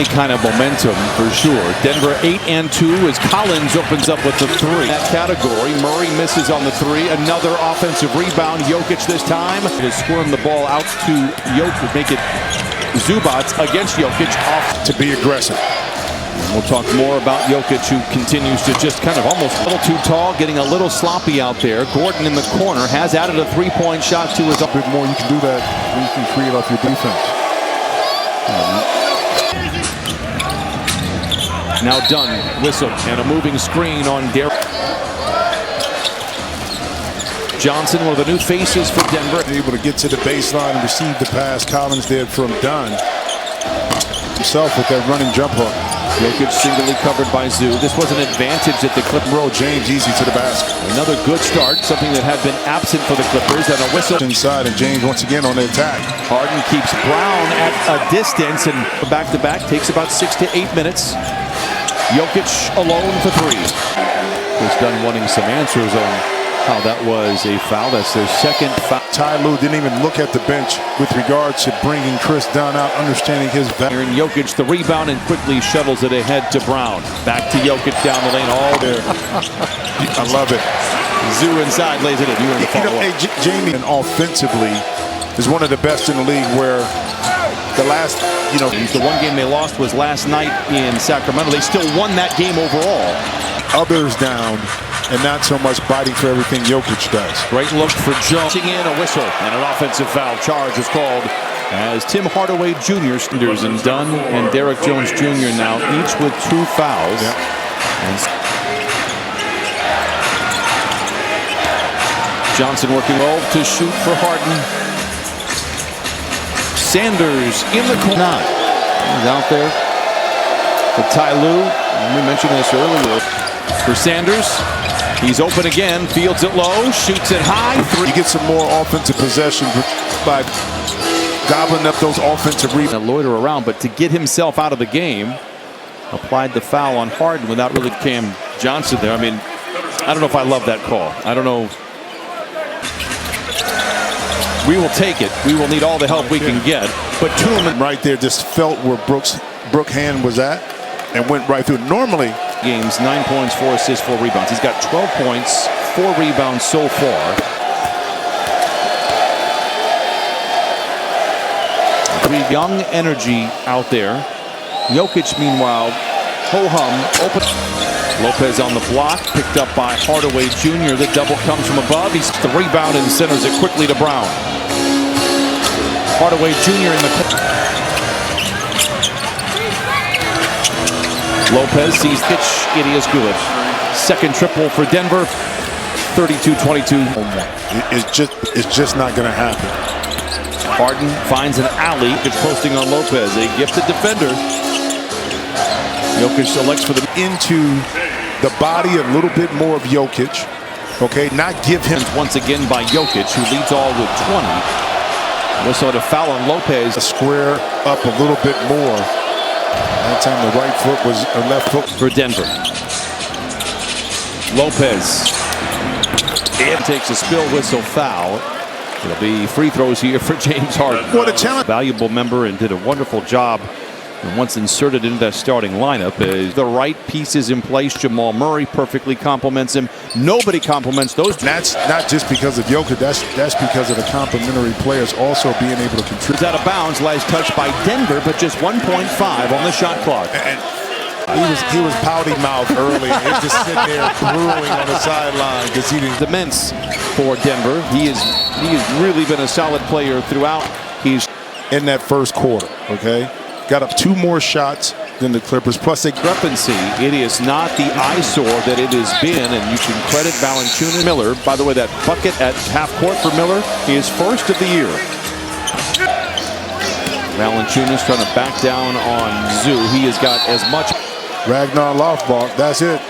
any kind of momentum for sure. Denver 8-2 as Collins opens up with the 3. That category, Murray misses on the 3. Another offensive rebound. Jokic this time to squirm the ball out to Jokic, make it Zubac against Jokic off to be aggressive. We'll talk more about Jokic, who continues to just kind of almost a little too tall, getting a little sloppy out there. Gordon in the corner has added a 3-point shot to his. A bit more you can do that when you can create off your defense. Now Dunn, whistle, and a moving screen on Derek. Johnson, one of the new faces for Denver. Able to get to the baseline and receive the pass Collins did from Dunn. Himself with that running jump hook. Jokic singly covered by Zoo. This was an advantage that the Clippers. James easy to the basket. Another good start, something that had been absent for the Clippers, and a whistle. Inside, and James once again on the attack. Harden keeps Brown at a distance, and back-to-back takes about 6 to 8 minutes. Jokic alone for 3. Was done wanting some answers on how that was a foul. That's their second foul. Ty Lue didn't even look at the bench with regards to bringing Chris Dunn out, understanding his value. And Jokic the rebound and quickly shuttles it ahead to Brown. Back to Jokic down the lane. All there. I love it. Zoo inside lays it in. Jamie and offensively is one of the best in the league. Where the last, the one game they lost was last night in Sacramento. They still won that game overall. Others down, and not so much biting for everything Jokic does. Great look for Jones. In a whistle, and an offensive foul charge is called as Tim Hardaway Jr. and Dunn and Derek Jones Jr. now each with 2 fouls. Yep. Johnson working well to shoot for Harden. Sanders in the corner. He's out there for Ty Lue. And we mentioned this earlier. For Sanders, he's open again, fields it low, shoots it high. 3. You get some more offensive possession by gobbling up those offensive rebounds. Loiter around, but to get himself out of the game, applied the foul on Harden without really Cam Johnson there. I mean, I don't know if I love that call. I don't know. We will take it. We will need all the help we can get. But Truman right there just felt where Brooks' hand was at and went right through. Normally, games, 9 points, 4 assists, 4 rebounds. He's got 12 points, 4 rebounds so far. Young energy out there. Jokic, meanwhile, ho-hum, open. Lopez on the block, picked up by Hardaway Jr. The double comes from above. He's the rebound and centers it quickly to Brown. Hardaway Jr. in the corner. Lopez sees pitch. It is good. Second triple for Denver. 32-22. It's just not going to happen. Harden finds an alley. It's posting on Lopez, a gifted defender. Jokic selects for them into the body a little bit more of Jokic. Okay, not give him once again by Jokic, who leads all with 20. Whistle to foul on Lopez. Square up a little bit more. That time the right foot was a left foot for Denver. Lopez. It takes a spill whistle foul. It'll be free throws here for James Harden. What a challenge. Valuable member and did a wonderful job. And once inserted into that starting lineup, the right pieces in place. Jamal Murray perfectly complements him. Nobody complements those. That's not just because of Jokic. That's because of the complementary players also being able to contribute. Out of bounds, last touch by Denver, but just 1.5 on the shot clck. And he was pouty mouth early. He was just sitting there brewing on the sideline because he didn't. Immense for Denver. He has really been a solid player throughout. He's in that first quarter. Okay. Got up 2 more shots than the Clippers, plus a discrepancy. It is not the eyesore that it has been, and you can credit Valanciunas. Miller, by the way, that bucket at half court for Miller is first of the year. Valanciunas trying to back down on Zoo. He has got as much. Ragnar Lothbrok, that's it.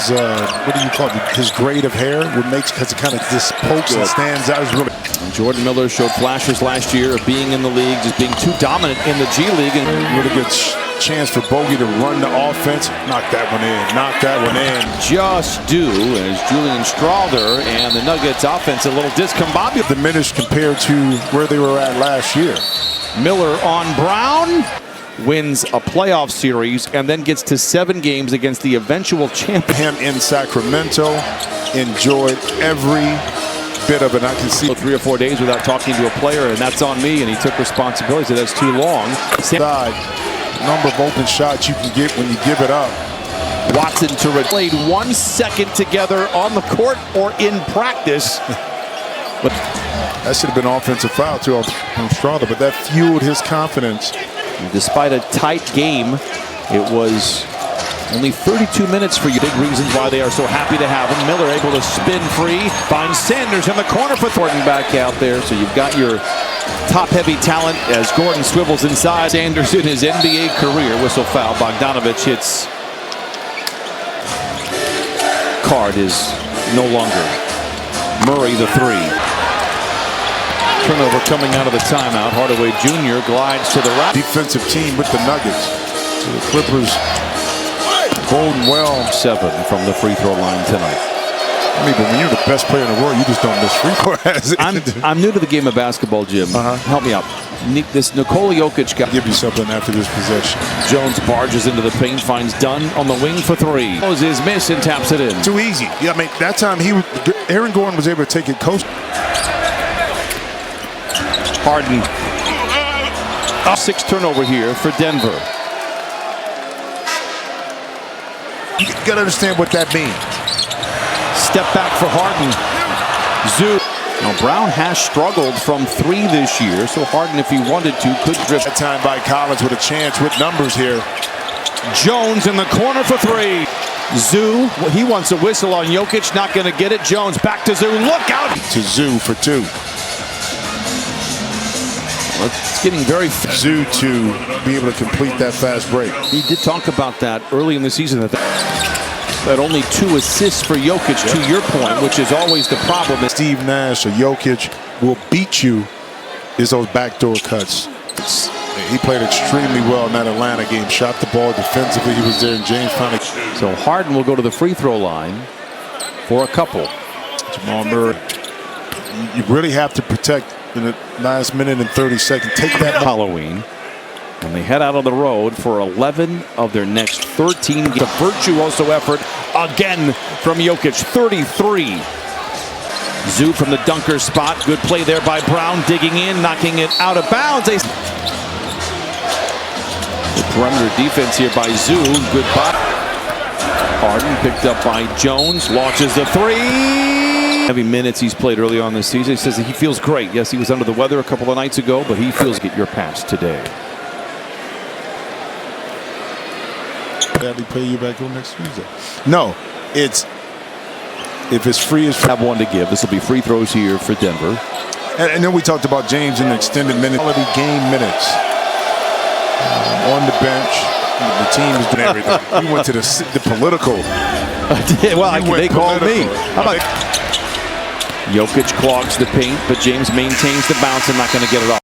What do you call it? His grade of hair would make, because it kind of just pokes and stands out. It's really. Jordan Miller showed flashes last year of being in the league, just being too dominant in the G League. And really good chance for Bogey to run the offense. Knock that one in. Knock that one in. Just do as Julian Strawther and the Nuggets offense a little discombobulated. Diminished compared to where they were at last year. Miller on Brown. Wins a playoff series and then gets to 7 games against the eventual champion. Him in Sacramento enjoyed every bit of it. I can see 3 or 4 days without talking to a player, and that's on me, and he took responsibility. So that's too long. Number of open shots you can get when you give it up. Watson to played 1 second together on the court or in practice. But that should have been offensive foul too from Strother, but that fueled his confidence. Despite a tight game, it was only 32 minutes for you. Big reasons why they are so happy to have him. Miller able to spin free, finds Sanders in the corner for Thornton back out there. So you've got your top-heavy talent as Gordon swivels inside. Sanders in his NBA career. Whistle foul. Bogdanovich hits. Card is no longer. Murray the 3. Turnover coming out of the timeout. Hardaway Jr. glides to the right. Defensive team with the Nuggets. So the Clippers holding well. 7 from the free throw line tonight. I mean, but when you're the best player in the world, you just don't miss free throws. I'm new to the game of basketball, Jim. Help me out. This Nikola Jokic guy. Give you something after this possession. Jones barges into the paint, finds Dunn on the wing for 3. His miss and taps it in. Too easy. Yeah, I mean, that time Aaron Gordon was able to take it coast. Harden. 6 turnover here for Denver. You got to understand what that means. Step back for Harden. Zoo. Now Brown has struggled from 3 this year, so Harden, if he wanted to, could drift. That time by Collins with a chance with numbers here. Jones in the corner for 3. Zoo, he wants a whistle on Jokic, not going to get it. Jones back to Zoo. Look out! To Zoo for 2. It's getting very Zoo to be able to complete that fast break. He did talk about that early in the season. That only 2 assists for Jokic, to your point, which is always the problem. Steve Nash or Jokic will beat you is those backdoor cuts. He played extremely well in that Atlanta game. Shot the ball defensively. He was there, and James finally. So Harden will go to the free throw line for a couple. Jamal Murray. You really have to protect in the last minute and 30 seconds. Take that. Halloween. And they head out on the road for 11 of their next 13. The virtuoso effort again from Jokic. 33. Zoo from the dunker spot. Good play there by Brown. Digging in, knocking it out of bounds. The perimeter defense here by Zoo. Good bot. Harden picked up by Jones. Launches the 3. Heavy minutes he's played early on this season. He says that he feels great. Yes, he was under the weather a couple of nights ago, but he feels get your pass today. Badly pay you back on next Tuesday. No, it's if it's free as have one to give. This will be free throws here for Denver. And then we talked about James in the extended minutes, quality game minutes on the bench. The team has done everything. We went to the political. Well, they called me. How about Jokic clogs the paint, but James maintains the bounce and not going to get it off.